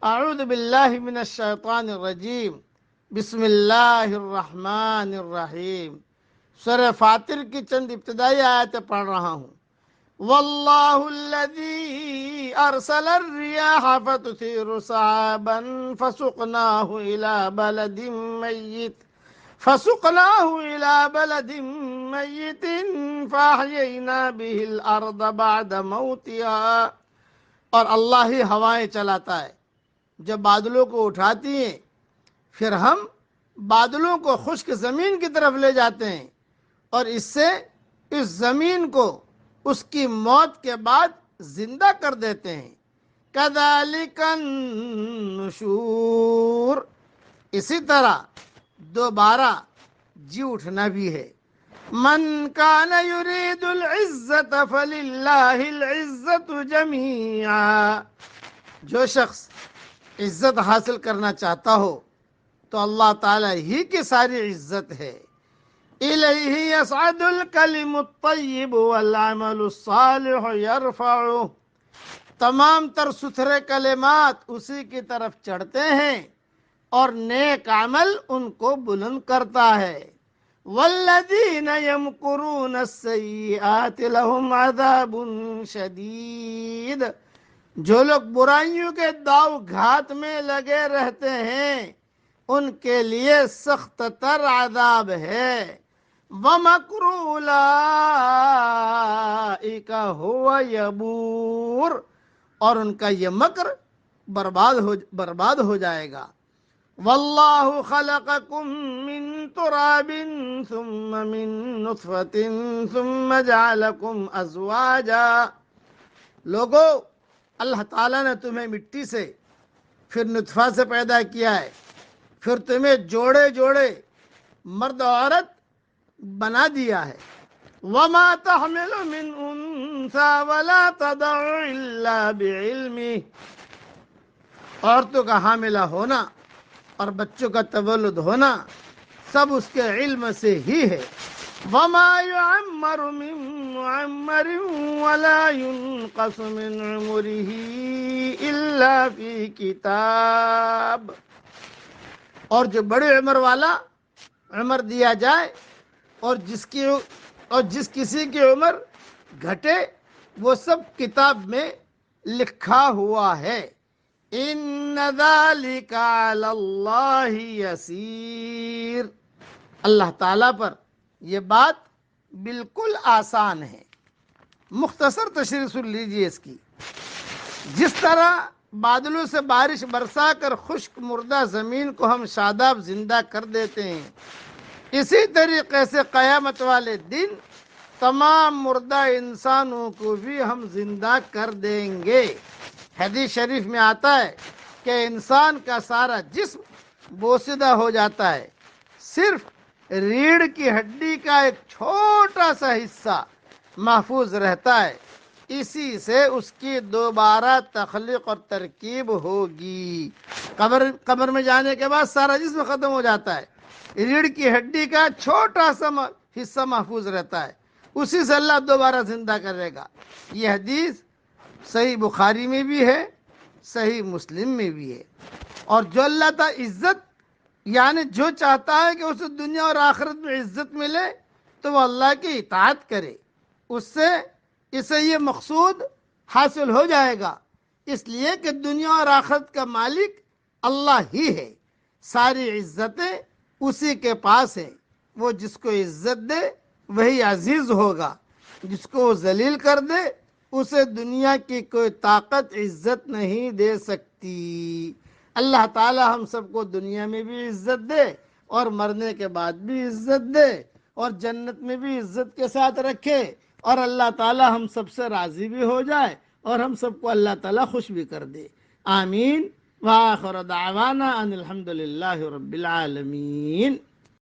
اعوذ باللہ من الشیطان الرجیم، بسم اللہ الرحمن الرحیم۔ سورہ فاطر کی چند ابتدائی آیتیں پڑھ رہا ہوں۔ واللہ الذی ارسل الریاح فتثیر سحابا فسقناه بلد میت فاحیینا به الارض بعد موتها۔ اور اللہ ہی ہوائیں چلاتا ہے جو بادلوں کو اٹھاتی ہیں، پھر ہم بادلوں کو خشک زمین کی طرف لے جاتے ہیں اور اس سے اس زمین کو اس کی موت کے بعد زندہ کر دیتے ہیں۔ کذالک النشور، اسی طرح دوبارہ جی اٹھنا بھی ہے۔ من کان یرید العزت فللہ العزت جمیعا، جو شخص عزت حاصل کرنا چاہتا ہو تو اللہ تعالیٰ ہی کی ساری عزت ہے۔ الیہ یصعد الکلم الطیب والعمل الصالح یرفعہ، تمام تر ستھرے کلمات اسی کی طرف چڑھتے ہیں اور نیک عمل ان کو بلند کرتا ہے۔ والذین یمکرون السیئات لہم عذاب شدید، جو لوگ برائیوں کے داؤ گھات میں لگے رہتے ہیں ان کے لیے سخت تر عذاب ہے۔ وَمَكْرُ أُولَئِكَ هُوَ یبور، اور ان کا یہ مکر برباد ہو جائے گا۔ واللہ خلقکم من تراب ثم من نطفة ثم جعلکم ازواجا، لوگو اللہ تعالیٰ نے تمہیں مٹی سے پھر نطفہ سے پیدا کیا ہے، پھر تمہیں جوڑے جوڑے مرد و عورت بنا دیا ہے۔ وما تحمل من انثى ولا تضع الا بعلمه، عورتوں کا حاملہ ہونا اور بچوں کا تولد ہونا سب اس کے علم سے ہی ہے۔ وما يعمر من معمر ولا ينقص من عمره الا في کتاب، اور جو بڑی عمر والا عمر دیا جائے اور جس کسی کی عمر گھٹے وہ سب کتاب میں لکھا ہوا ہے۔ ان ذالک علی اللہ یسیر، اللہ تعالیٰ پر یہ بات بالکل آسان ہے۔ مختصر تشریح سن لیجیے اس کی۔ جس طرح بادلوں سے بارش برسا کر خشک مردہ زمین کو ہم شاداب زندہ کر دیتے ہیں، اسی طریقے سے قیامت والے دن تمام مردہ انسانوں کو بھی ہم زندہ کر دیں گے۔ حدیث شریف میں آتا ہے کہ انسان کا سارا جسم بوسیدہ ہو جاتا ہے، صرف ریڑھ کی ہڈی کا ایک چھوٹا سا حصہ محفوظ رہتا ہے، اسی سے اس کی دوبارہ تخلیق اور ترکیب ہوگی۔ قبر میں جانے کے بعد سارا جسم ختم ہو جاتا ہے، ریڑھ کی ہڈی کا چھوٹا سا حصہ محفوظ رہتا ہے، اسی سے اللہ دوبارہ زندہ کرے گا۔ یہ حدیث صحیح بخاری میں بھی ہے، صحیح مسلم میں بھی ہے۔ اور جو اللہ تعالیٰ عزت یعنی جو چاہتا ہے کہ اسے دنیا اور آخرت میں عزت ملے تو وہ اللہ کی اطاعت کرے، اسے یہ مقصود حاصل ہو جائے گا، اس لیے کہ دنیا اور آخرت کا مالک اللہ ہی ہے، ساری عزتیں اسی کے پاس ہیں۔ وہ جس کو عزت دے وہی عزیز ہوگا، جس کو وہ ذلیل کر دے اسے دنیا کی کوئی طاقت عزت نہیں دے سکتی۔ اللہ تعالی ہم سب کو دنیا میں بھی عزت دے اور مرنے کے بعد بھی عزت دے اور جنت میں بھی عزت کے ساتھ رکھے، اور اللہ تعالی ہم سب سے راضی بھی ہو جائے اور ہم سب کو اللہ تعالی خوش بھی کر دے۔ آمین۔ وآخر دعوانا ان الحمد للہ رب العالمین۔